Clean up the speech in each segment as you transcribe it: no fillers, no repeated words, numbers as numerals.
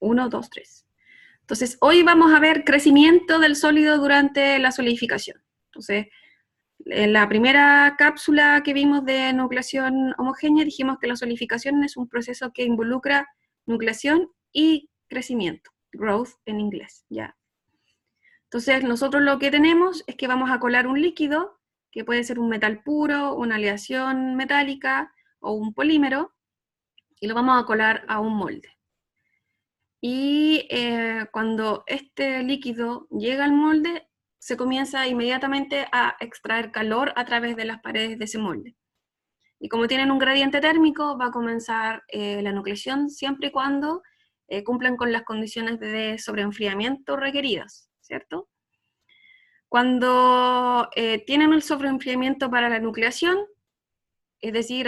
1, 2, 3. Entonces, hoy vamos a ver crecimiento del sólido durante la solidificación. Entonces, en la primera cápsula que vimos de nucleación homogénea, dijimos que la solidificación es un proceso que involucra nucleación y crecimiento, growth en inglés, ¿ya? Entonces, nosotros lo que tenemos es que vamos a colar un líquido, que puede ser un metal puro, una aleación metálica o un polímero, y lo vamos a colar a un molde. Y cuando este líquido llega al molde, se comienza inmediatamente a extraer calor a través de las paredes de ese molde. Y como tienen un gradiente térmico, va a comenzar la nucleación siempre y cuando cumplan con las condiciones de sobreenfriamiento requeridas, ¿cierto? Cuando tienen el sobreenfriamiento para la nucleación, es decir,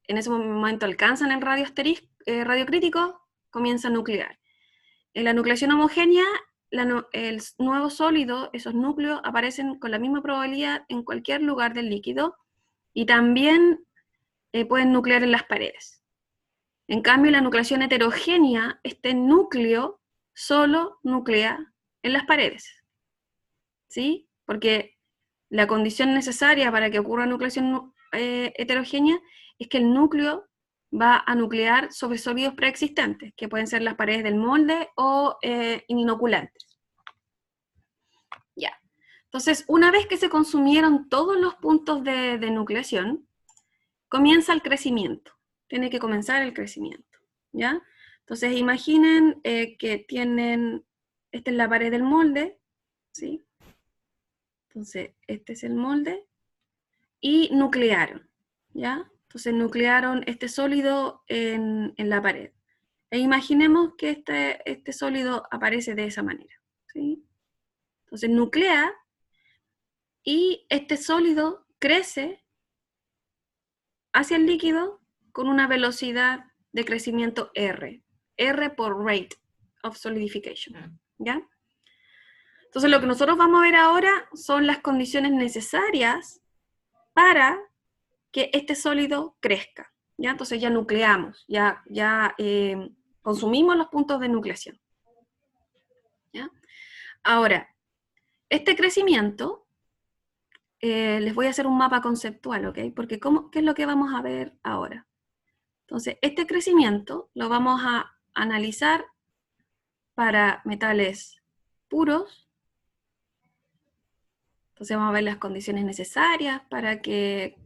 en ese momento alcanzan el radio crítico, comienza a nuclear. En la nucleación homogénea, el nuevo sólido, esos núcleos, aparecen con la misma probabilidad en cualquier lugar del líquido y también pueden nuclear en las paredes. En cambio, en la nucleación heterogénea, este núcleo solo nuclea en las paredes, ¿sí? Porque la condición necesaria para que ocurra nucleación heterogénea es que el núcleo va a nuclear sobre sólidos preexistentes, que pueden ser las paredes del molde o inoculantes. Ya. Entonces, una vez que se consumieron todos los puntos de nucleación, comienza el crecimiento. Tiene que comenzar el crecimiento, ¿ya? Entonces, imaginen que tienen, esta es la pared del molde, ¿sí? Entonces, este es el molde, y nuclearon, ¿ya? Entonces nuclearon este sólido en la pared. E imaginemos que este sólido aparece de esa manera, ¿sí? Entonces nuclea y este sólido crece hacia el líquido con una velocidad de crecimiento R. R por rate of solidification, ¿ya? Entonces lo que nosotros vamos a ver ahora son las condiciones necesarias para que este sólido crezca, ¿ya? Entonces ya nucleamos, ya consumimos los puntos de nucleación, ¿ya? Ahora, este crecimiento, les voy a hacer un mapa conceptual, ¿ok? Porque ¿qué es lo que vamos a ver ahora? Entonces, este crecimiento lo vamos a analizar para metales puros. Entonces vamos a ver las condiciones necesarias para que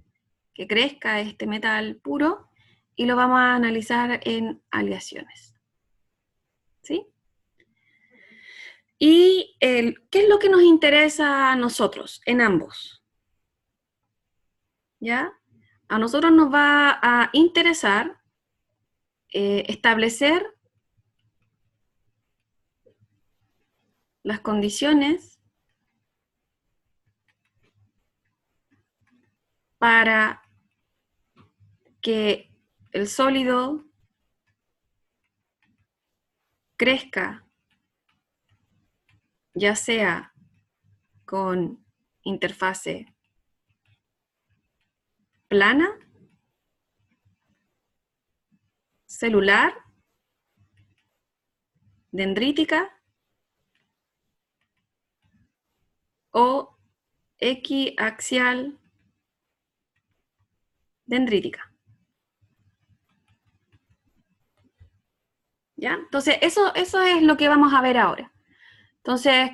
crezca este metal puro, y lo vamos a analizar en aleaciones, ¿sí? ¿Y qué es lo que nos interesa a nosotros en ambos? ¿Ya? A nosotros nos va a interesar establecer las condiciones para que el sólido crezca, ya sea con interfase plana, celular, dendrítica o equiaxial dendrítica. ¿Ya? Entonces, eso es lo que vamos a ver ahora. Entonces,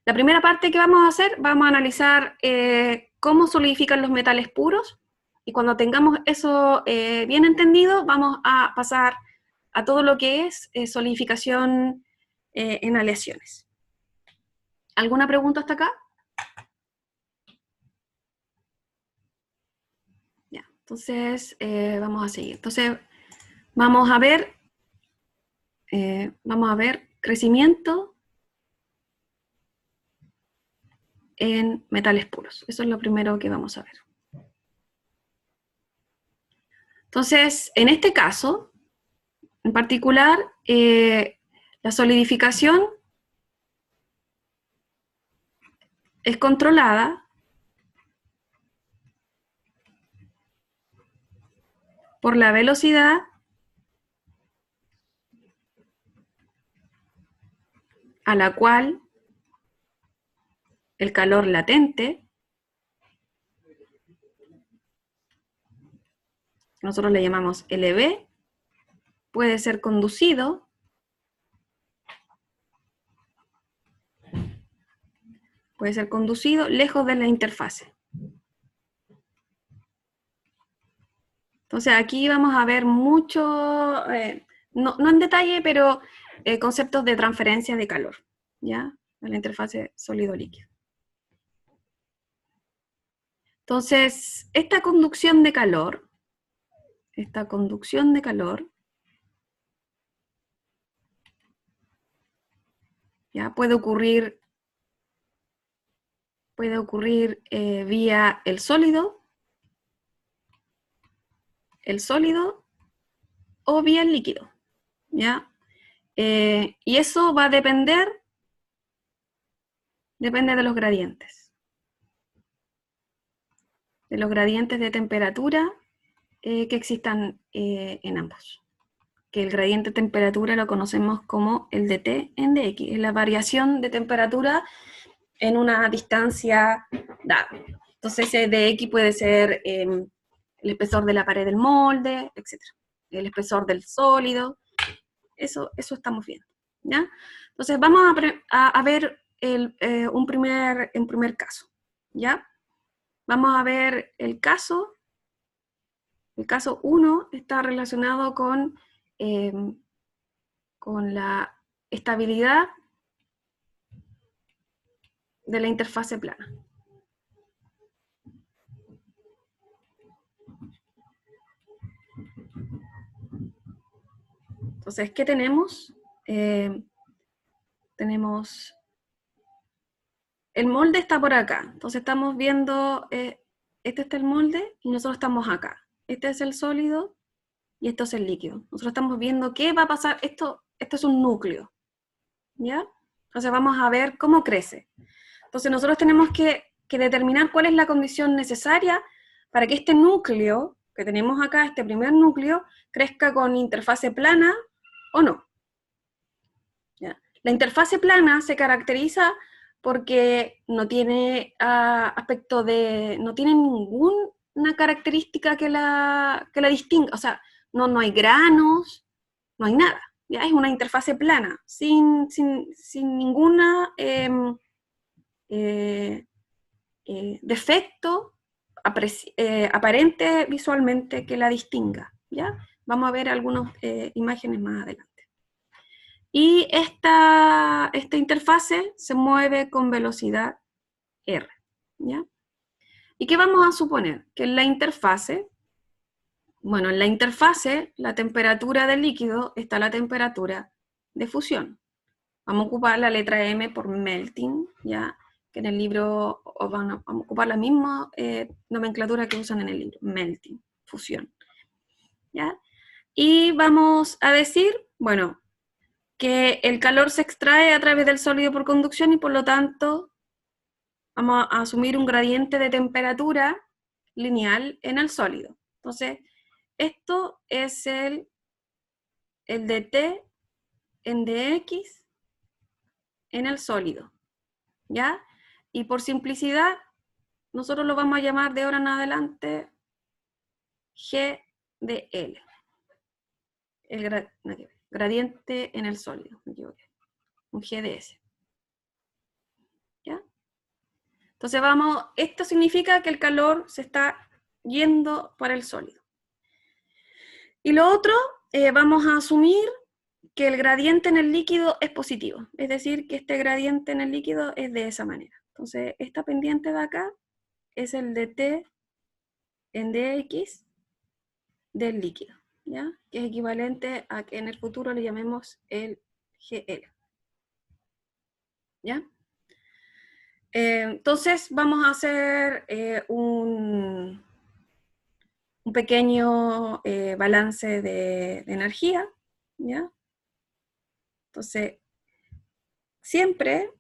la primera parte que vamos a hacer, vamos a analizar cómo solidifican los metales puros, y cuando tengamos eso bien entendido, vamos a pasar a todo lo que es solidificación en aleaciones. ¿Alguna pregunta hasta acá? Ya, entonces vamos a seguir. Entonces, vamos a ver crecimiento en metales puros. Eso es lo primero que vamos a ver. Entonces, en este caso, en particular, la solidificación es controlada por la velocidad a la cual el calor latente, nosotros le llamamos LB, puede ser conducido lejos de la interfase. Entonces aquí vamos a ver mucho, no en detalle, pero conceptos de transferencia de calor, ¿ya? En la interfase sólido-líquido. Entonces, esta conducción de calor, ¿ya? Puede ocurrir vía el sólido o vía el líquido, ¿ya? Y eso va a depende de los gradientes. De los gradientes de temperatura que existan en ambos. Que el gradiente de temperatura lo conocemos como el de T en dx, es la variación de temperatura en una distancia dada. Entonces ese dx puede ser el espesor de la pared del molde, etc. El espesor del sólido, eso estamos viendo, ¿ya? Entonces vamos a ver un primer caso, ¿ya? Vamos a ver el caso 1 está relacionado con la estabilidad de la interfase plana. Entonces, ¿qué tenemos? Tenemos, el molde está por acá, entonces estamos viendo, este está el molde y nosotros estamos acá. Este es el sólido y esto es el líquido. Nosotros estamos viendo qué va a pasar, esto es un núcleo, ¿ya? Entonces vamos a ver cómo crece. Entonces nosotros tenemos que determinar cuál es la condición necesaria para que este núcleo que tenemos acá, este primer núcleo, crezca con interfase plana o no. ¿Ya? La interfase plana se caracteriza porque no tiene no tiene ninguna característica que la distinga, o sea, no hay granos, no hay nada, ¿ya? Es una interfase plana, sin ninguna defecto aparente visualmente que la distinga, ¿ya? Vamos a ver algunas imágenes más adelante. Y esta interfase se mueve con velocidad R, ¿ya? ¿Y qué vamos a suponer? Que en la interfase, la temperatura del líquido está a la temperatura de fusión. Vamos a ocupar la letra M por melting, ¿ya? Que en el libro vamos a ocupar la misma nomenclatura que usan en el libro, melting, fusión, ¿ya? Y vamos a decir, bueno, que el calor se extrae a través del sólido por conducción y por lo tanto vamos a asumir un gradiente de temperatura lineal en el sólido. Entonces, esto es el dt en dx en el sólido, ¿ya? Y por simplicidad, nosotros lo vamos a llamar de ahora en adelante G de L. El gradiente en el sólido, me equivoqué. Un G de S. ¿Ya? Entonces esto significa que el calor se está yendo para el sólido. Y lo otro, vamos a asumir que el gradiente en el líquido es positivo, es decir, que este gradiente en el líquido es de esa manera. Entonces, esta pendiente de acá es el dt en dx del líquido, ¿ya? Que es equivalente a que en el futuro le llamemos el GL, ¿ya? Entonces, vamos a hacer un pequeño balance de energía, ¿ya? Entonces, siempre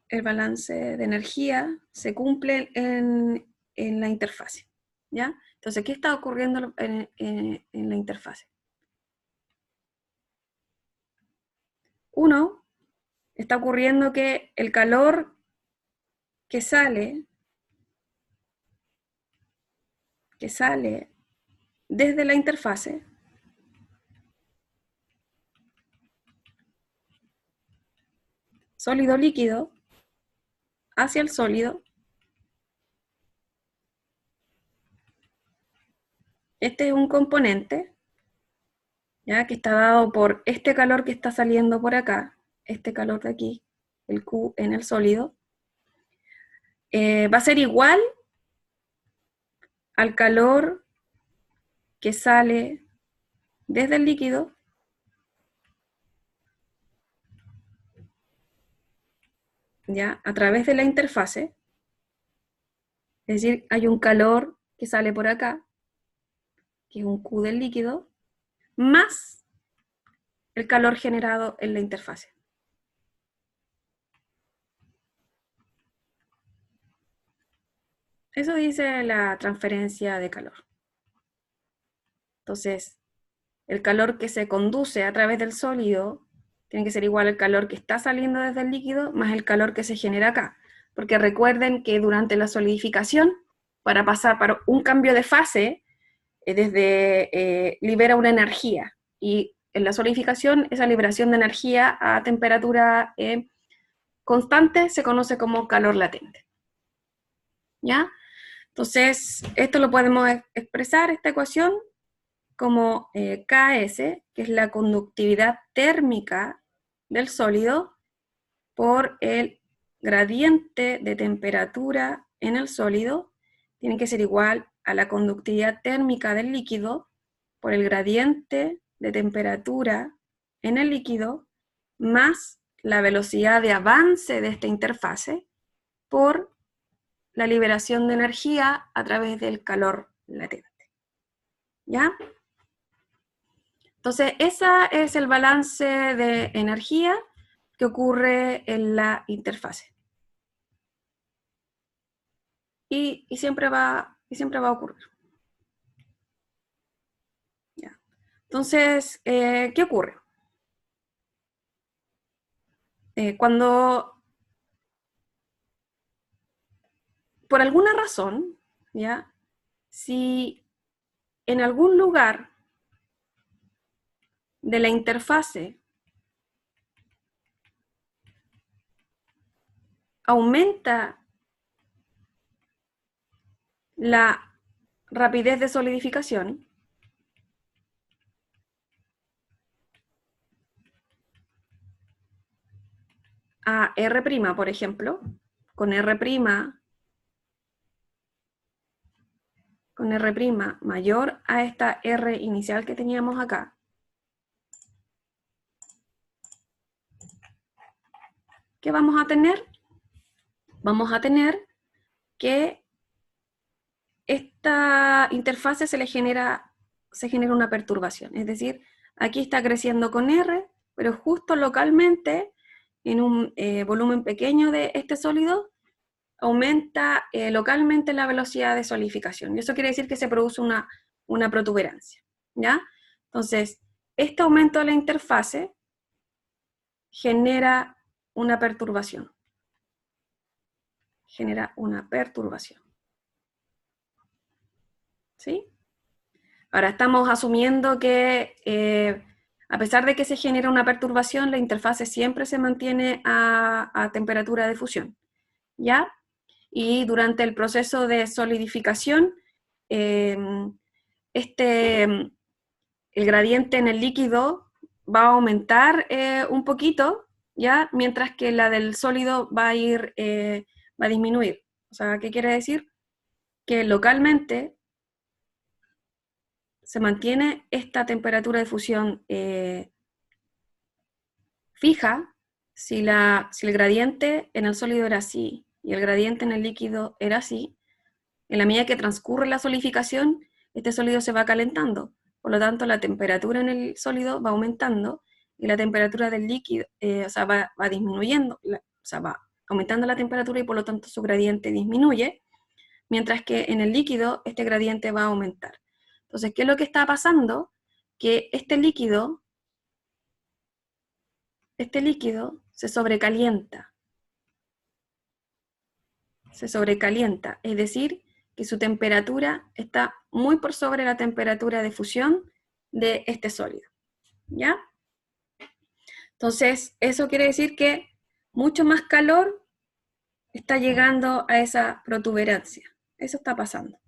el balance de energía se cumple en la interfase, ¿ya? Entonces, ¿qué está ocurriendo en la interfase? 1, está ocurriendo que el calor que sale desde la interfase sólido-líquido hacia el sólido, este es un componente, ¿ya? Que está dado por este calor que está saliendo por acá, este calor de aquí, el Q en el sólido, va a ser igual al calor que sale desde el líquido ya a través de la interfase, es decir, hay un calor que sale por acá, que es un Q del líquido, más el calor generado en la interfase. Eso dice la transferencia de calor. Entonces, el calor que se conduce a través del sólido tiene que ser igual al calor que está saliendo desde el líquido más el calor que se genera acá. Porque recuerden que durante la solidificación, para pasar para un cambio de fase, libera una energía. Y en la solidificación, esa liberación de energía a temperatura constante se conoce como calor latente. ¿Ya? Entonces, esto lo podemos expresar, esta ecuación, como Ks, que es la conductividad térmica del sólido, por el gradiente de temperatura en el sólido, tiene que ser igual a la conductividad térmica del líquido por el gradiente de temperatura en el líquido, más la velocidad de avance de esta interfase por la liberación de energía a través del calor latente. ¿Ya? Entonces, ese es el balance de energía que ocurre en la interfase. Y siempre va a ocurrir. ¿Ya? Entonces, ¿qué ocurre? Cuando, por alguna razón, ¿ya? Si en algún lugar de la interfase aumenta la rapidez de solidificación, a R', por ejemplo, con R' mayor a esta R inicial que teníamos acá, ¿qué vamos a tener? Vamos a tener que esta interfase se genera una perturbación. Es decir, aquí está creciendo con R, pero justo localmente, en un volumen pequeño de este sólido, aumenta localmente la velocidad de solidificación. Y eso quiere decir que se produce una protuberancia, ¿ya? Entonces, este aumento de la interfase genera una perturbación. ¿Sí? Ahora estamos asumiendo que a pesar de que se genera una perturbación, la interfase siempre se mantiene a temperatura de fusión, ¿ya? Y durante el proceso de solidificación, el gradiente en el líquido va a aumentar un poquito, ¿ya? Mientras que la del sólido va a disminuir. O sea, ¿qué quiere decir? Que localmente se mantiene esta temperatura de fusión fija si el gradiente en el sólido era así y el gradiente en el líquido era así. En la medida que transcurre la solidificación, este sólido se va calentando. Por lo tanto, la temperatura en el sólido va aumentando y la temperatura del líquido, va disminuyendo, va aumentando la temperatura y por lo tanto su gradiente disminuye, mientras que en el líquido este gradiente va a aumentar. Entonces, ¿qué es lo que está pasando? Que este líquido este líquido se sobrecalienta. Se sobrecalienta, es decir, que su temperatura está muy por sobre la temperatura de fusión de este sólido, ¿ya? Entonces, eso quiere decir que mucho más calor está llegando a esa protuberancia. Eso está pasando,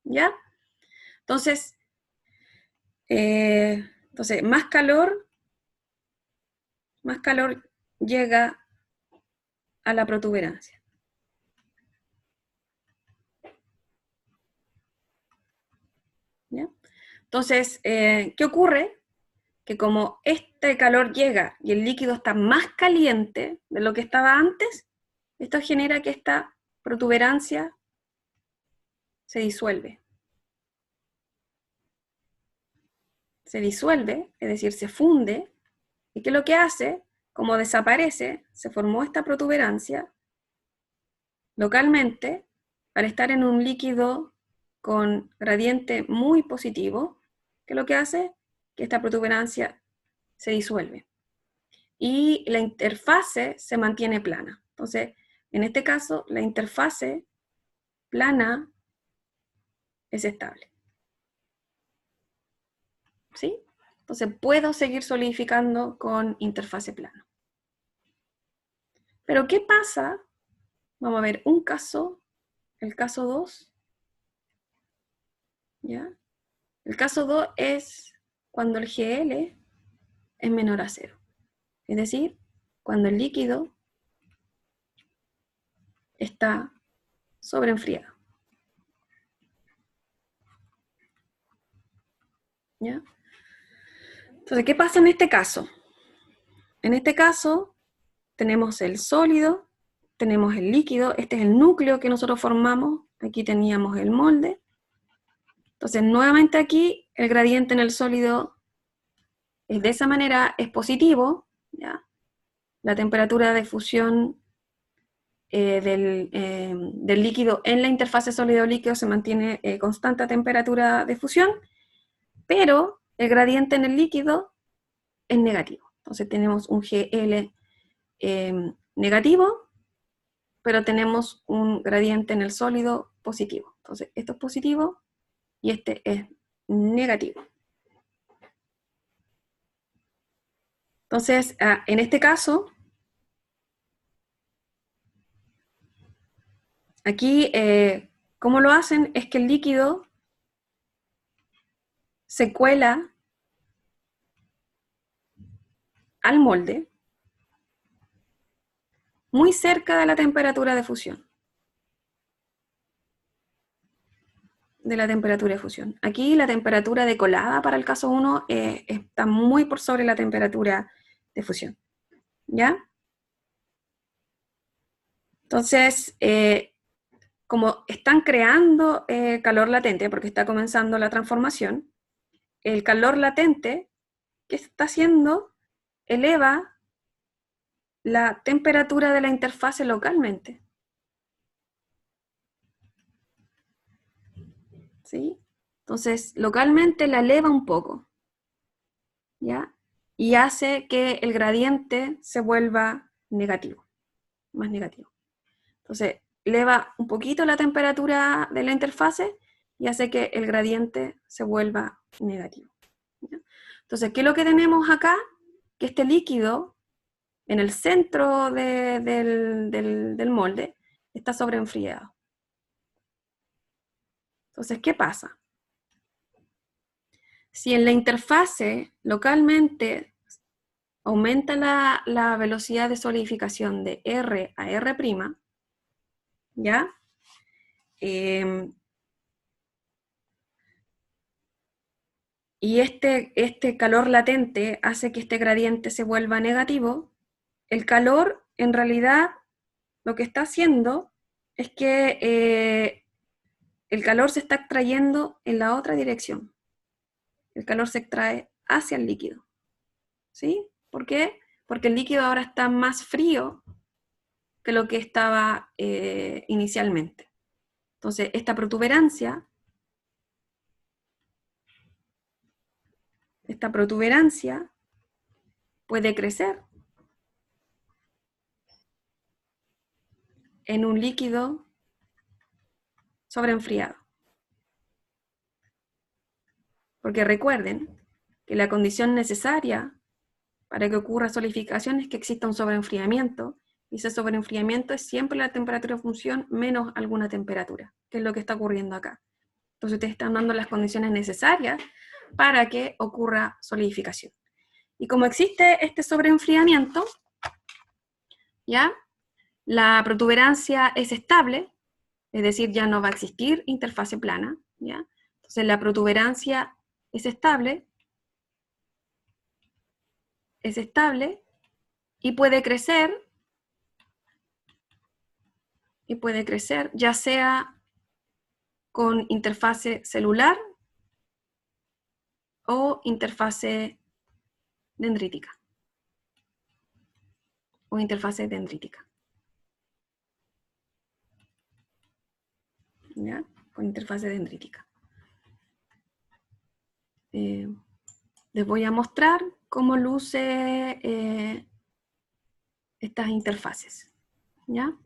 ¿ya? Entonces, más calor llega a la protuberancia. ¿Ya? Entonces, ¿qué ocurre? Que como este calor llega y el líquido está más caliente de lo que estaba antes, esto genera que esta protuberancia se disuelve. Se disuelve, es decir, se funde, y ¿qué es lo que hace? Como desaparece, se formó esta protuberancia localmente, para estar en un líquido con gradiente muy positivo, ¿qué es lo que hace? Que esta protuberancia se disuelve. Y la interfase se mantiene plana. Entonces, en este caso, la interfase plana es estable. ¿Sí? Entonces, puedo seguir solidificando con interfase plana. Pero, ¿qué pasa? Vamos a ver un caso, el caso 2. ¿Ya? El caso 2 es cuando el GL es menor a 0. Es decir, cuando el líquido está sobreenfriado. ¿Ya? Entonces, ¿qué pasa en este caso? En este caso, tenemos el sólido, tenemos el líquido, este es el núcleo que nosotros formamos, aquí teníamos el molde. Entonces, nuevamente aquí, el gradiente en el sólido es de esa manera, es positivo, ¿ya? La temperatura de fusión del líquido en la interfase sólido-líquido se mantiene constante a temperatura de fusión, pero el gradiente en el líquido es negativo. Entonces tenemos un GL negativo, pero tenemos un gradiente en el sólido positivo. Entonces esto es positivo y este es negativo. Entonces, en este caso, aquí, ¿cómo lo hacen? Es que el líquido se cuela al molde muy cerca de la temperatura de fusión. Aquí la temperatura de colada para el caso 1 está muy por sobre la temperatura de fusión. ¿Ya? Entonces, como están creando calor latente, porque está comenzando la transformación, el calor latente, ¿qué está haciendo? Eleva la temperatura de la interfase localmente. ¿Sí? Entonces, localmente la eleva un poco, ¿ya? Y hace que el gradiente se vuelva negativo, más negativo. Entonces, eleva un poquito la temperatura de la interfase y hace que el gradiente se vuelva negativo, ¿ya? Entonces, ¿qué es lo que tenemos acá? Que este líquido, en el centro del molde, está sobreenfriado. Entonces, ¿qué pasa? Si en la interfase localmente aumenta la velocidad de solidificación de R a R', ¿ya? Y este calor latente hace que este gradiente se vuelva negativo. El calor, en realidad, lo que está haciendo es que el calor se está extrayendo en la otra dirección. El calor se extrae hacia el líquido. ¿Sí? ¿Por qué? Porque el líquido ahora está más frío que lo que estaba inicialmente. Entonces, esta protuberancia puede crecer. en un líquido sobreenfriado. Porque recuerden que la condición necesaria para que ocurra solidificación es que exista un sobreenfriamiento, y ese sobreenfriamiento es siempre la temperatura de función menos alguna temperatura, que es lo que está ocurriendo acá. Entonces ustedes están dando las condiciones necesarias para que ocurra solidificación. Y como existe este sobreenfriamiento, ¿ya? La protuberancia es estable, es decir, ya no va a existir interfase plana, ¿ya? Entonces la protuberancia es estable y puede crecer ya sea con interfase celular o interfase dendrítica. ¿Ya? Con interfase dendrítica. Les voy a mostrar cómo luce estas interfaces, ¿ya?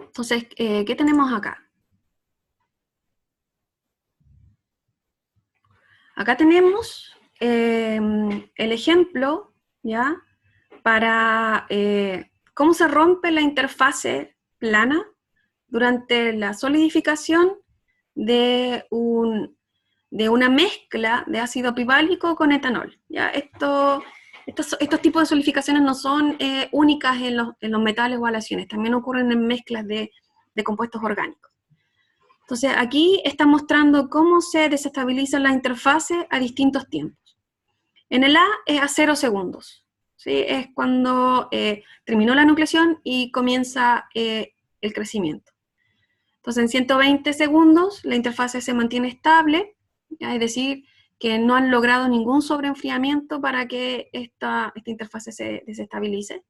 Entonces, ¿qué tenemos acá? Acá tenemos el ejemplo, ¿ya? Para cómo se rompe la interfase plana durante la solidificación de una mezcla de ácido piválico con etanol, ¿ya? Estos tipos de solidificaciones no son únicas en los metales o aleaciones, también ocurren en mezclas de compuestos orgánicos. Entonces aquí está mostrando cómo se desestabiliza la interfase a distintos tiempos. En el A es a 0 segundos, ¿sí? Es cuando terminó la nucleación y comienza el crecimiento. Entonces en 120 segundos la interfase se mantiene estable, ¿ya? Es decir, que no han logrado ningún sobreenfriamiento para que esta interfase se desestabilice.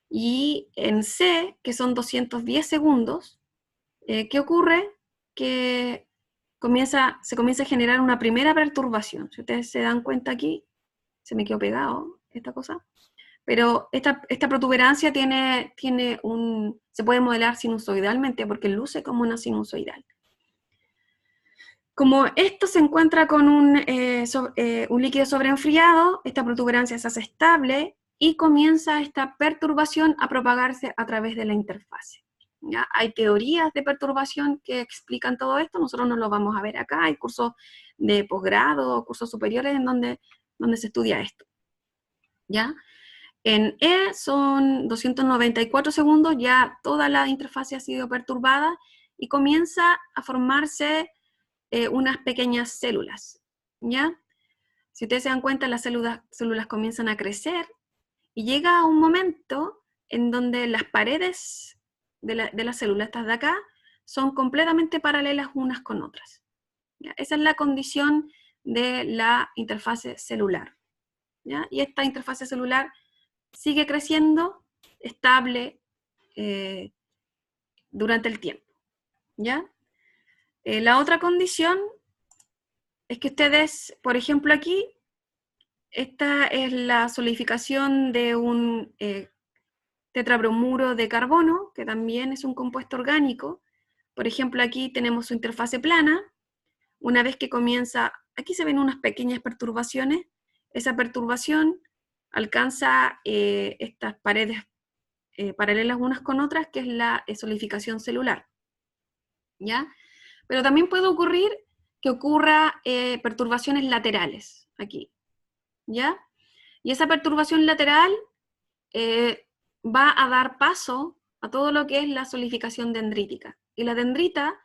Y en C, que son 210 segundos, ¿qué ocurre? Que se comienza a generar una primera perturbación. Si ustedes se dan cuenta aquí, se me quedó pegado esta cosa, pero esta protuberancia se puede modelar sinusoidalmente porque luce como una sinusoidal. Como esto se encuentra con un líquido sobreenfriado, esta protuberancia se hace estable y comienza esta perturbación a propagarse a través de la interfase. ¿Ya? Hay teorías de perturbación que explican todo esto, nosotros no lo vamos a ver acá, hay cursos de posgrado o cursos superiores en donde se estudia esto. ¿Ya? En E son 294 segundos, ya toda la interfase ha sido perturbada y comienza a formarse unas pequeñas células, ¿ya? Si ustedes se dan cuenta, las células comienzan a crecer y llega un momento en donde las paredes de las células, estas de acá, son completamente paralelas unas con otras, ¿ya? Esa es la condición de la interfase celular, ¿ya? Y esta interfase celular sigue creciendo estable durante el tiempo, ¿ya? La otra condición es que ustedes, por ejemplo aquí, esta es la solidificación de un tetrabromuro de carbono, que también es un compuesto orgánico. Por ejemplo aquí tenemos su interfase plana. Una vez que comienza, aquí se ven unas pequeñas perturbaciones, esa perturbación alcanza estas paredes paralelas unas con otras, que es la solidificación celular, ¿ya? Pero también puede ocurrir que ocurra perturbaciones laterales, aquí, ¿ya? Y esa perturbación lateral va a dar paso a todo lo que es la solidificación dendrítica. Y la dendrita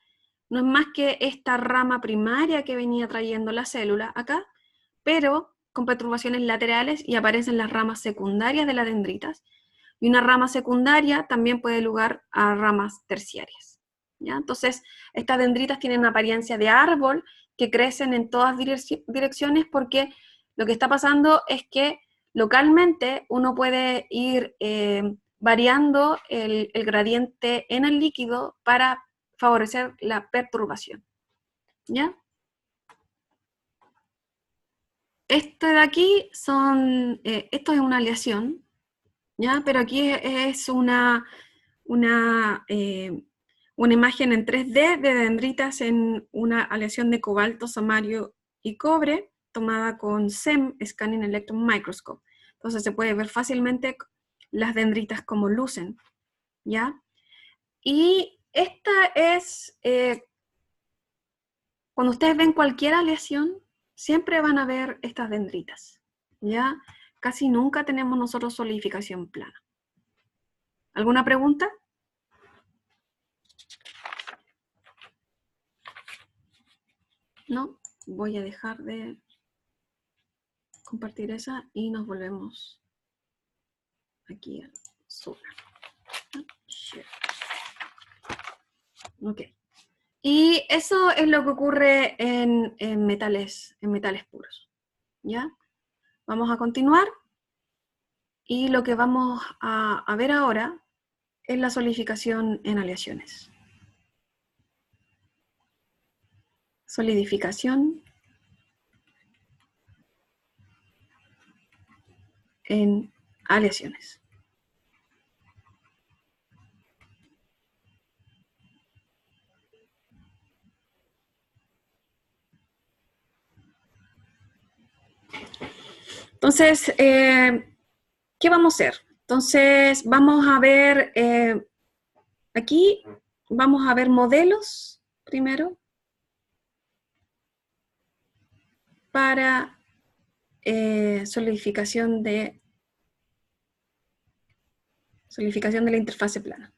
no es más que esta rama primaria que venía trayendo la célula acá, pero con perturbaciones laterales, y aparecen las ramas secundarias de las dendritas. Y una rama secundaria también puede dar lugar a ramas terciarias, ¿ya? Entonces, estas dendritas tienen una apariencia de árbol que crecen en todas direcciones porque lo que está pasando es que localmente uno puede ir variando el gradiente en el líquido para favorecer la perturbación, ¿ya? Este de aquí esto es una aleación, ¿ya? Pero aquí es una imagen en 3D de dendritas en una aleación de cobalto, samario y cobre, tomada con SEM, Scanning Electron Microscope. Entonces se puede ver fácilmente las dendritas como lucen, ¿ya? Y esta es, cuando ustedes ven cualquier aleación, siempre van a ver estas dendritas, ¿ya? Casi nunca tenemos nosotros solidificación plana. ¿Alguna pregunta? No, voy a dejar de compartir esa y nos volvemos aquí a Solar. Ok. Y eso es lo que ocurre en metales puros, ¿ya? Vamos a continuar y lo que vamos a ver ahora es la solidificación en aleaciones. Solidificación en aleaciones. Entonces, ¿qué vamos a hacer? Entonces, vamos a ver, aquí vamos a ver modelos primero para solidificación de la interfase plana.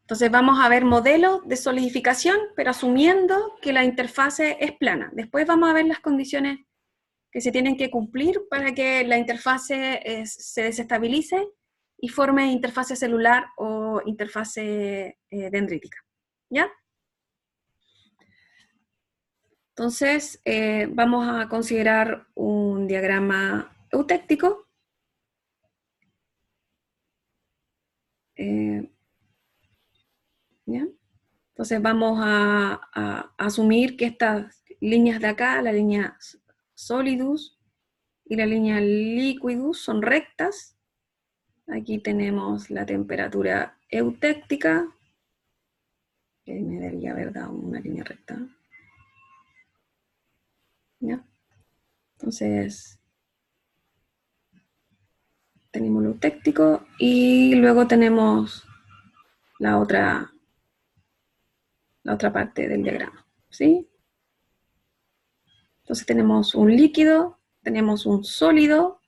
Entonces vamos a ver modelos de solidificación, pero asumiendo que la interfase es plana. Después vamos a ver las condiciones que se tienen que cumplir para que la interfase se desestabilice y forme interfase celular o interfase dendrítica. ¿Ya? Entonces, vamos a considerar un diagrama eutéctico. ¿Ya? Entonces vamos a asumir que estas líneas de acá, la línea solidus y la línea liquidus, son rectas. Aquí tenemos la temperatura eutéctica, que me debería haber dado una línea recta. ¿Ya? Entonces, tenemos lo eutéctico y luego tenemos la otra parte del diagrama, ¿sí? Entonces tenemos un líquido, tenemos un sólido,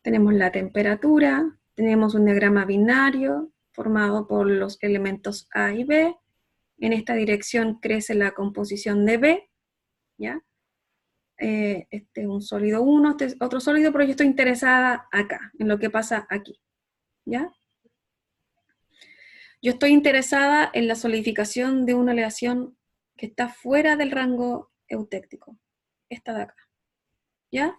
tenemos la temperatura, tenemos un diagrama binario formado por los elementos A y B. En esta dirección crece la composición de B, ¿ya? Este es un sólido 1, este es otro sólido, pero yo estoy interesada acá, en lo que pasa aquí, ¿ya? Yo estoy interesada en la solidificación de una aleación que está fuera del rango eutéctico, esta de acá, ¿ya?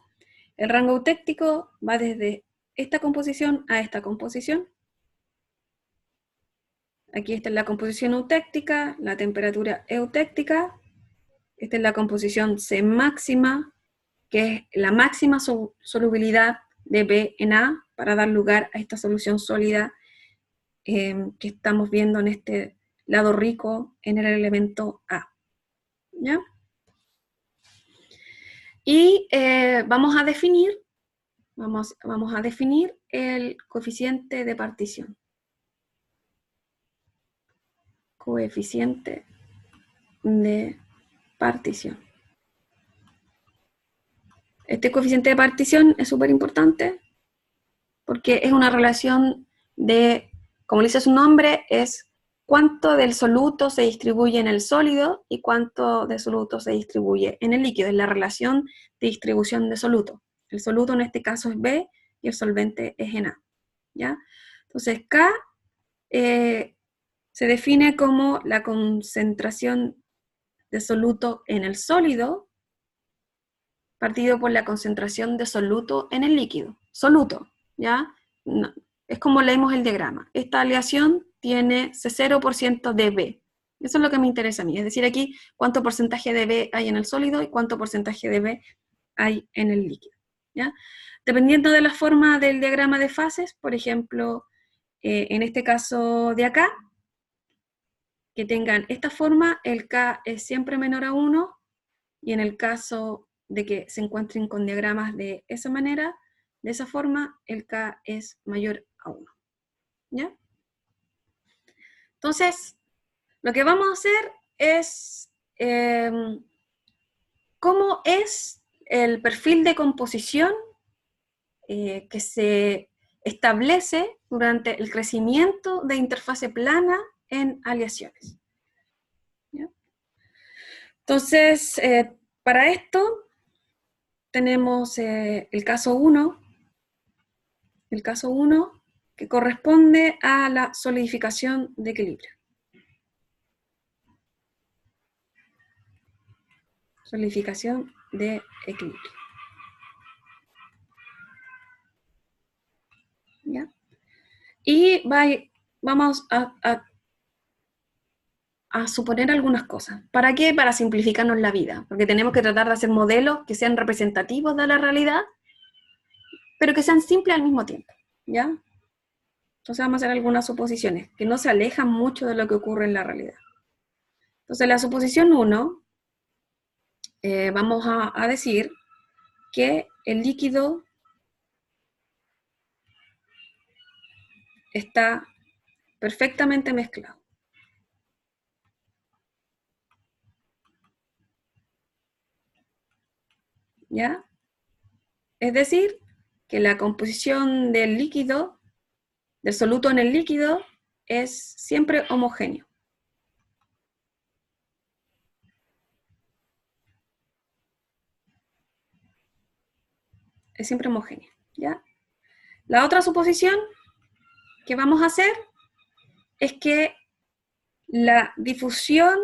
El rango eutéctico va desde esta composición a esta composición. Aquí está la composición eutéctica, la temperatura eutéctica. Esta es la composición C máxima, que es la máxima solubilidad de B en A para dar lugar a esta solución sólida que estamos viendo en este lado rico en el elemento A. ¿Ya? Y vamos a definir el coeficiente de partición. Coeficiente de partición. Este coeficiente de partición es súper importante porque es una relación de, como dice su nombre, es cuánto del soluto se distribuye en el sólido y cuánto del soluto se distribuye en el líquido. Es la relación de distribución de soluto. El soluto en este caso es B y el solvente es en A, ¿ya? Entonces, K se define como la concentración de soluto en el sólido partido por la concentración de soluto en el líquido. Soluto, ¿ya? No, es como leemos el diagrama. Esta aleación tiene 0% de B. Eso es lo que me interesa a mí. Es decir, aquí cuánto porcentaje de B hay en el sólido y cuánto porcentaje de B hay en el líquido, ¿ya? Dependiendo de la forma del diagrama de fases, por ejemplo, en este caso de acá, que tengan esta forma, el K es siempre menor a 1, y en el caso de que se encuentren con diagramas de esa manera, de esa forma, el K es mayor a 1, ¿ya? Entonces, lo que vamos a hacer es cómo es el perfil de composición que se establece durante el crecimiento de interfase plana en aleaciones, ¿ya? Entonces, para esto tenemos el caso 1, que corresponde a la solidificación de equilibrio. Solidificación de equilibrio. ¿Ya? Y vamos a suponer algunas cosas. ¿Para qué? Para simplificarnos la vida, porque tenemos que tratar de hacer modelos que sean representativos de la realidad, pero que sean simples al mismo tiempo, ¿ya? Entonces vamos a hacer algunas suposiciones que no se alejan mucho de lo que ocurre en la realidad. Entonces la suposición 1, vamos a decir que el líquido está perfectamente mezclado. ¿Ya? Es decir, que la composición del líquido, del soluto en el líquido, es siempre homogéneo. Es siempre homogéneo, ¿ya? La otra suposición que vamos a hacer es que la difusión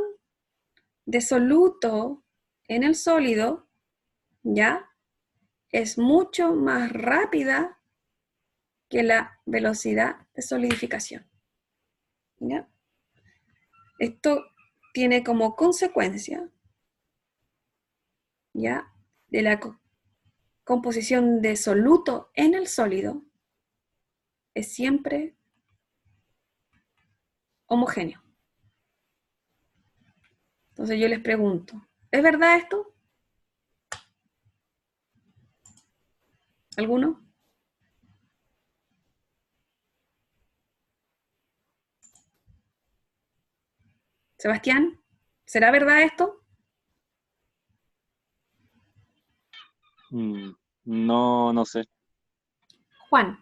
de soluto en el sólido, ¿ya?, es mucho más rápida que la velocidad de solidificación, ¿ya? Esto tiene como consecuencia, ¿ya?, de la composición de soluto en el sólido es siempre homogéneo. Entonces yo les pregunto, ¿es verdad esto? ¿Alguno? Sebastián, ¿será verdad esto? No, no sé. Juan.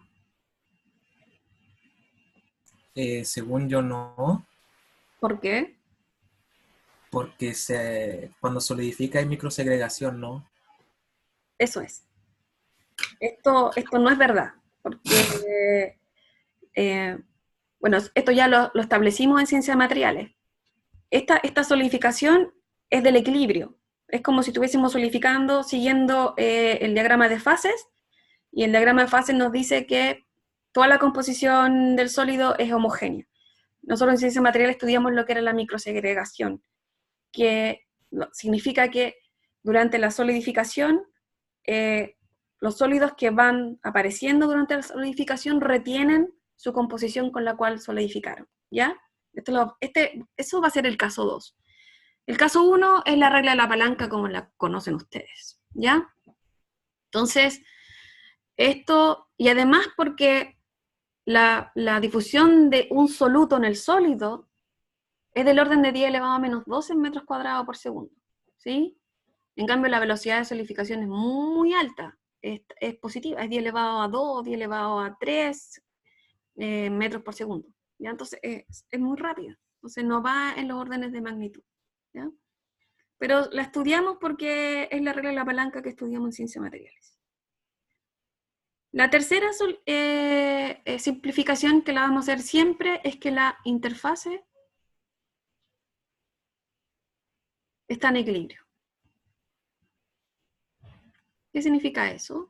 Según yo no, ¿Por qué? porque cuando solidifica hay microsegregación, ¿no? Eso es. Esto no es verdad, porque, bueno, esto ya lo establecimos en ciencias de materiales. Esta solidificación es del equilibrio. Es como si estuviésemos solidificando siguiendo el diagrama de fases, y el diagrama de fases nos dice que toda la composición del sólido es homogénea. Nosotros en ciencias de materiales estudiamos lo que era la microsegregación, que significa que durante la solidificación, los sólidos que van apareciendo durante la solidificación retienen su composición con la cual solidificaron, ¿ya? Eso va a ser el caso 2. El caso 1 es la regla de la palanca como la conocen ustedes, ¿ya? Entonces, esto, y además porque la difusión de un soluto en el sólido es del orden de 10 elevado a menos 12 metros cuadrados por segundo, ¿sí? En cambio, la velocidad de solidificación es muy alta, es positiva, es 10 elevado a 2, 10 elevado a 3 metros por segundo, ¿ya? Entonces, es muy rápida, entonces no va en los órdenes de magnitud, ¿ya? Pero la estudiamos porque es la regla de la palanca que estudiamos en ciencias materiales. La tercera simplificación que la vamos a hacer siempre es que la interfase está en equilibrio. ¿Qué significa eso?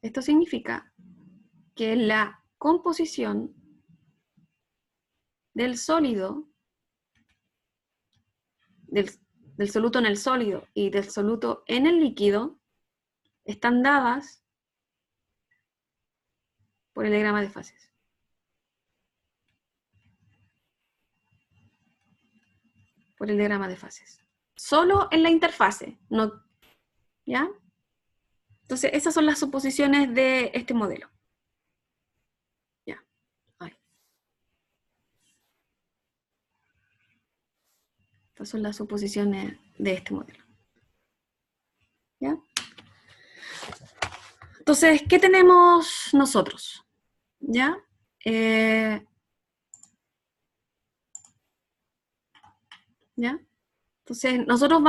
Esto significa que la composición del sólido, del soluto en el sólido y del soluto en el líquido, están dadas por el diagrama de fases. Por el diagrama de fases. Solo en la interfase, no, ¿ya? Entonces, esas son las suposiciones de este modelo. Ya. Ahí. Estas son las suposiciones de este modelo. ¿Ya? Entonces, ¿qué tenemos nosotros? ¿Ya? ¿Ya? Entonces, nosotros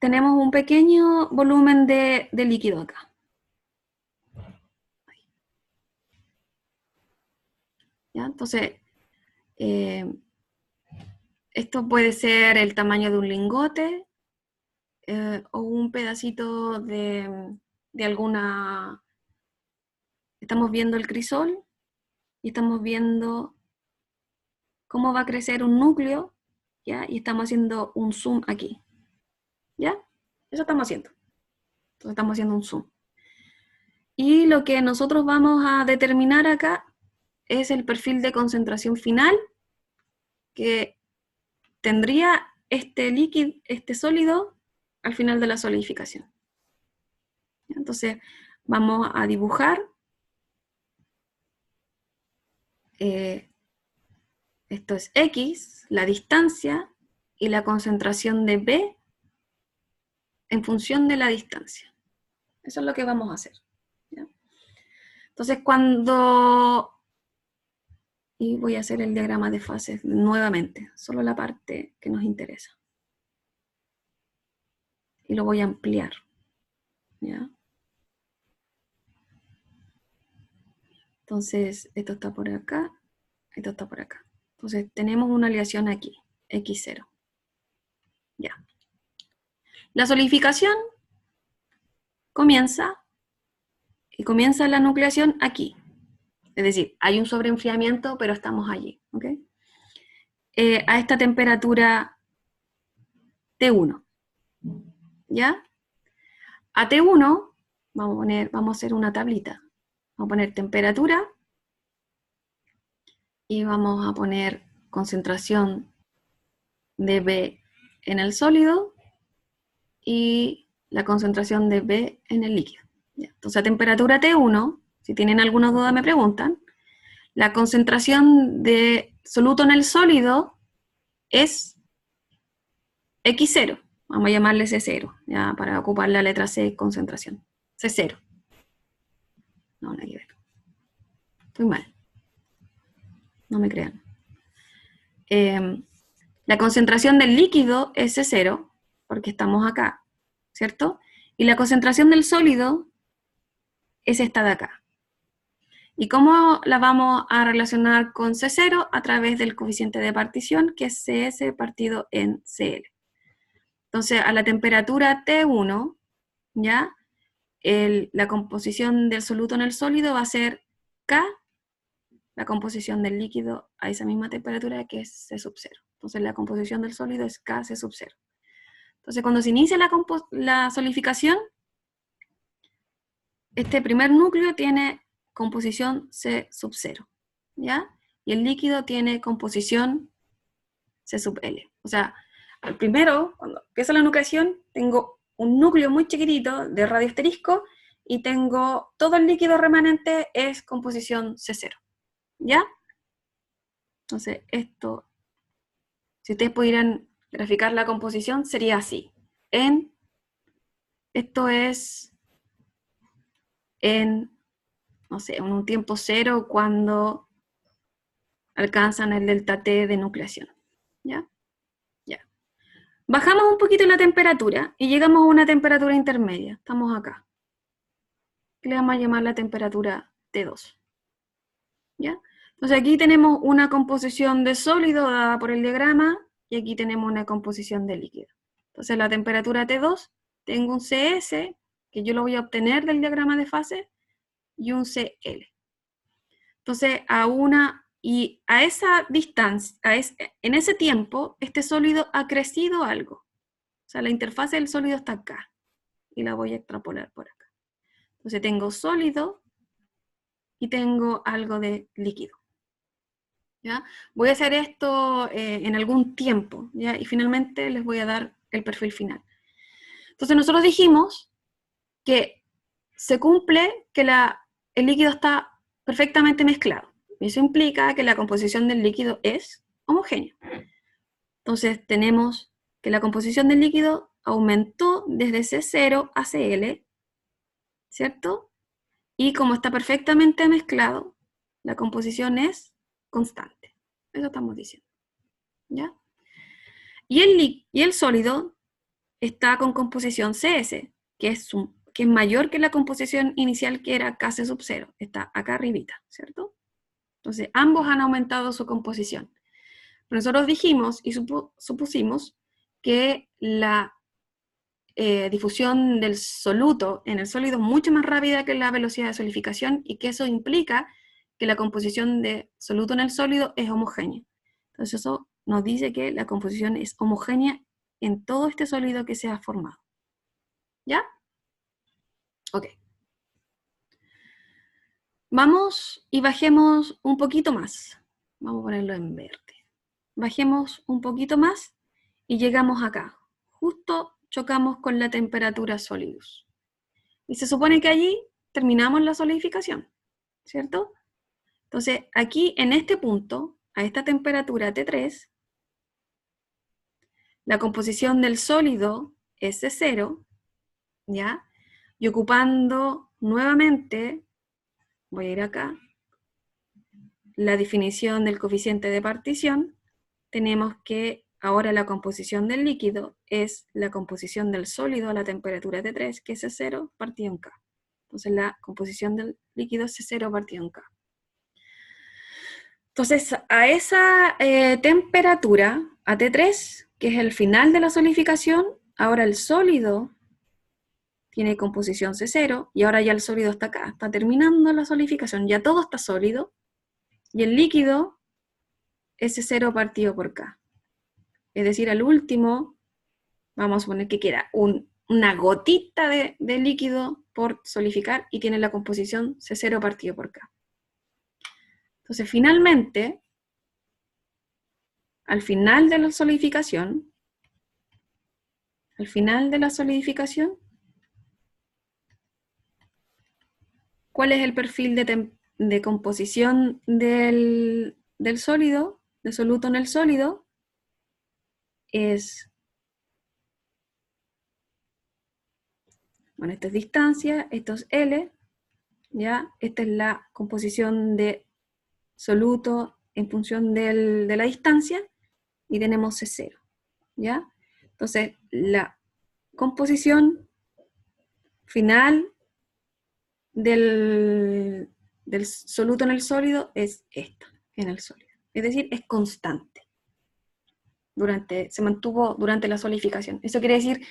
tenemos un pequeño volumen de líquido acá. ¿Ya? Entonces, esto puede ser el tamaño de un lingote o un pedacito de alguna... Estamos viendo el crisol y estamos viendo cómo va a crecer un núcleo, ¿ya? Y estamos haciendo un zoom aquí, ¿ya? Eso estamos haciendo. Entonces estamos haciendo un zoom. Y lo que nosotros vamos a determinar acá es el perfil de concentración final que tendría este líquido, este sólido, al final de la solidificación. Entonces, vamos a dibujar esto es X, la distancia, y la concentración de B en función de la distancia. Eso es lo que vamos a hacer. ¿Ya? Entonces, y voy a hacer el diagrama de fases nuevamente, solo la parte que nos interesa. Y lo voy a ampliar. ¿Ya? Entonces, esto está por acá, esto está por acá. Entonces, tenemos una aleación aquí, X0. Ya. La solidificación comienza la nucleación aquí. Es decir, hay un sobreenfriamiento, pero estamos allí. ¿Okay? A esta temperatura T1. ¿Ya? A T1 vamos a hacer una tablita. Vamos a poner temperatura y vamos a poner concentración de B en el sólido y la concentración de B en el líquido. ¿Ya? Entonces a temperatura T1, si tienen alguna duda me preguntan, la concentración de soluto en el sólido es X0. Vamos a llamarle C0, ya para ocupar la letra C, concentración. C0. No, nada que ver. Estoy mal. No me crean. La concentración del líquido es C0, porque estamos acá, ¿cierto? Y la concentración del sólido es esta de acá. ¿Y cómo la vamos a relacionar con C0? A través del coeficiente de partición, que es CS partido en CL. Entonces, a la temperatura T1, ¿ya? La composición del soluto en el sólido va a ser K, la composición del líquido a esa misma temperatura, que es C sub 0. Entonces, la composición del sólido es K C sub 0. Entonces, cuando se inicia la solidificación, este primer núcleo tiene composición C sub 0, ¿ya? Y el líquido tiene composición C sub L. O sea, al primero, cuando empieza la nucleación, tengo un núcleo muy chiquitito de radioasterisco y tengo todo el líquido remanente es composición C0, ¿ya? Entonces, esto, si ustedes pudieran graficar la composición, sería así. Esto es no sé, en un tiempo cero cuando alcanzan el delta T de nucleación, ¿ya? Ya. Bajamos un poquito la temperatura y llegamos a una temperatura intermedia. Estamos acá. Le vamos a llamar la temperatura T2. ¿Ya? Entonces aquí tenemos una composición de sólido dada por el diagrama y aquí tenemos una composición de líquido. Entonces la temperatura T2, tengo un CS, que yo lo voy a obtener del diagrama de fase, y un CL. Entonces a esa distancia, en ese tiempo, este sólido ha crecido algo. O sea, la interfaz del sólido está acá, y la voy a extrapolar por acá. Entonces tengo sólido y tengo algo de líquido. ¿Ya? Voy a hacer esto en algún tiempo, ¿ya? Y finalmente les voy a dar el perfil final. Entonces nosotros dijimos que se cumple que el líquido está perfectamente mezclado. Eso implica que la composición del líquido es homogénea. Entonces tenemos que la composición del líquido aumentó desde C0 a Cl, ¿cierto? Y como está perfectamente mezclado, la composición es constante. Eso estamos diciendo. ¿Ya? Y el sólido está con composición CS, que es mayor que la composición inicial, que era Kc sub 0. Está acá arribita, ¿cierto? Entonces, ambos han aumentado su composición. Pero nosotros dijimos y supusimos que la difusión del soluto en el sólido es mucho más rápida que la velocidad de solidificación y que eso implica que la composición de soluto en el sólido es homogénea. Entonces eso nos dice que la composición es homogénea en todo este sólido que se ha formado. ¿Ya? Ok. Vamos y bajemos un poquito más. Vamos a ponerlo en verde. Bajemos un poquito más y llegamos acá. Justo chocamos con la temperatura solidus. Y se supone que allí terminamos la solidificación, ¿cierto? Entonces, aquí en este punto, a esta temperatura T3, la composición del sólido es C0, ¿ya? Y ocupando nuevamente, voy a ir acá, la definición del coeficiente de partición, tenemos que ahora la composición del líquido es la composición del sólido a la temperatura T3, que es C0 partido en K. Entonces la composición del líquido es C0 partido en K. Entonces a esa temperatura, a T3, que es el final de la solidificación, ahora el sólido tiene composición C0, y ahora ya el sólido está acá, está terminando la solidificación, ya todo está sólido, y el líquido es C0 partido por K. Es decir, al último, vamos a suponer que queda una gotita de líquido por solidificar, y tiene la composición C0 partido por K. Entonces, finalmente, al final de la solidificación, ¿cuál es el perfil de composición del sólido, de soluto en el sólido? Bueno, esta es distancia, esto es L, ¿ya? Esta es la composición de soluto en función de la distancia, y tenemos C0, ¿ya? Entonces, la composición final del soluto en el sólido es esta, en el sólido. Es decir, es constante. Se mantuvo durante la solidificación. Eso quiere decir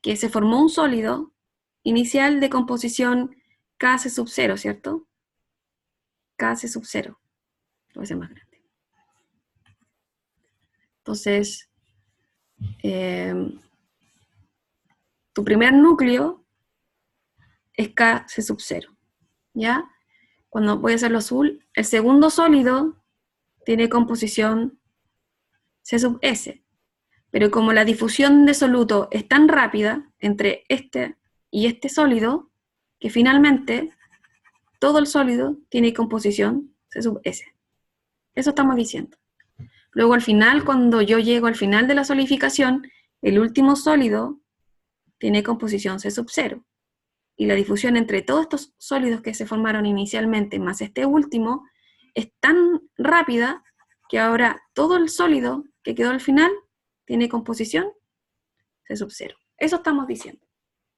que se formó un sólido inicial de composición Kc sub 0, ¿cierto? Kc sub 0. Lo voy a hacer más grande. Entonces, tu primer núcleo es Kc sub 0, ¿ya? Cuando voy a hacerlo azul, el segundo sólido tiene composición C sub S, pero como la difusión de soluto es tan rápida entre este y este sólido, que finalmente todo el sólido tiene composición C sub S. Eso estamos diciendo. Luego al final, cuando yo llego al final de la solidificación, el último sólido tiene composición C sub 0. Y la difusión entre todos estos sólidos que se formaron inicialmente más este último es tan rápida que ahora todo el sólido que quedó al final tiene composición C sub 0. Eso estamos diciendo.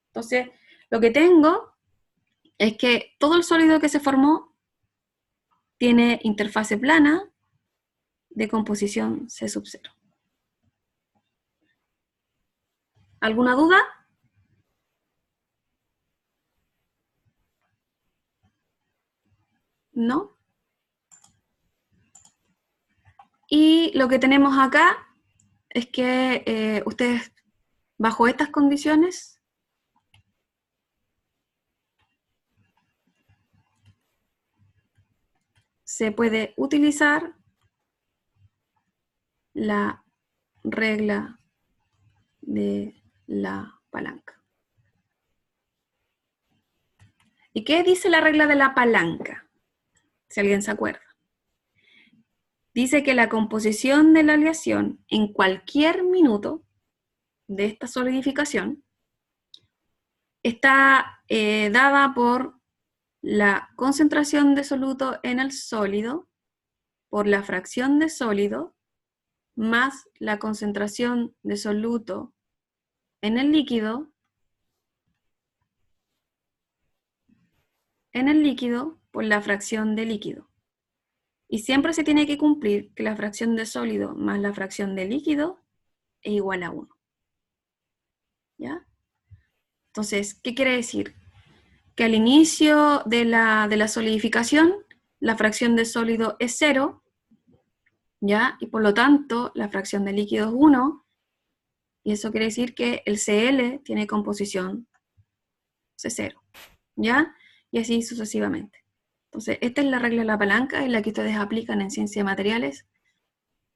Entonces, lo que tengo es que todo el sólido que se formó tiene interfase plana de composición C sub 0. ¿Alguna duda? ¿No? Y lo que tenemos acá es que ustedes, bajo estas condiciones, se puede utilizar la regla de la palanca. ¿Y qué dice la regla de la palanca? Si alguien se acuerda. Dice que la composición de la aleación en cualquier minuto de esta solidificación está dada por la concentración de soluto en el sólido por la fracción de sólido más la concentración de soluto en el líquido por la fracción de líquido. Y siempre se tiene que cumplir que la fracción de sólido más la fracción de líquido es igual a 1. ¿Ya? Entonces, ¿qué quiere decir? Que al inicio de la solidificación, la fracción de sólido es 0, ¿ya? Y por lo tanto, la fracción de líquido es 1, y eso quiere decir que el Cl tiene composición C0, ¿ya? Y así sucesivamente. Entonces, esta es la regla de la palanca, en la que ustedes aplican en ciencia de materiales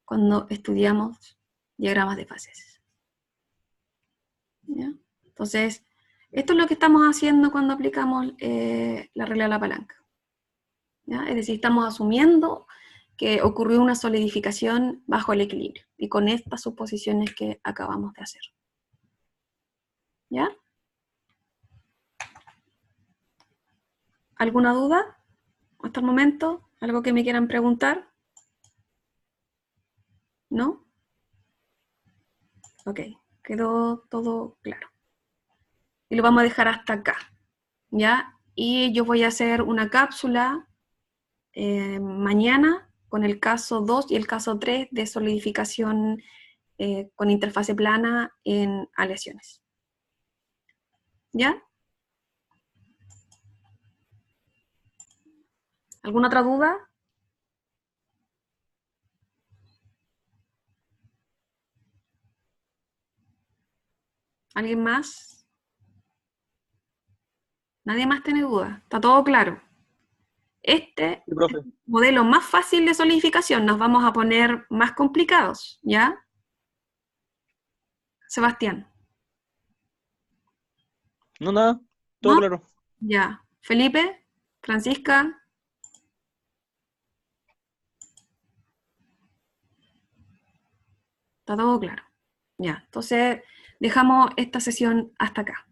cuando estudiamos diagramas de fases. ¿Ya? Entonces, esto es lo que estamos haciendo cuando aplicamos la regla de la palanca. ¿Ya? Es decir, estamos asumiendo que ocurrió una solidificación bajo el equilibrio, y con estas suposiciones que acabamos de hacer. ¿Ya? ¿Alguna duda hasta el momento? ¿Algo que me quieran preguntar? ¿No? Ok, quedó todo claro. Y lo vamos a dejar hasta acá, ¿ya? Y yo voy a hacer una cápsula mañana con el caso 2 y el caso 3 de solidificación con interfase plana en aleaciones. ¿Ya? ¿Alguna otra duda? ¿Alguien más? ¿Nadie más tiene duda? ¿Está todo claro? Este Sí, profe. es el modelo más fácil de solidificación. Nos vamos a poner más complicados, ¿ya? Sebastián. No, nada, todo ¿No? claro. Ya. Felipe, Francisca. Está todo claro. Ya. Entonces, dejamos esta sesión hasta acá.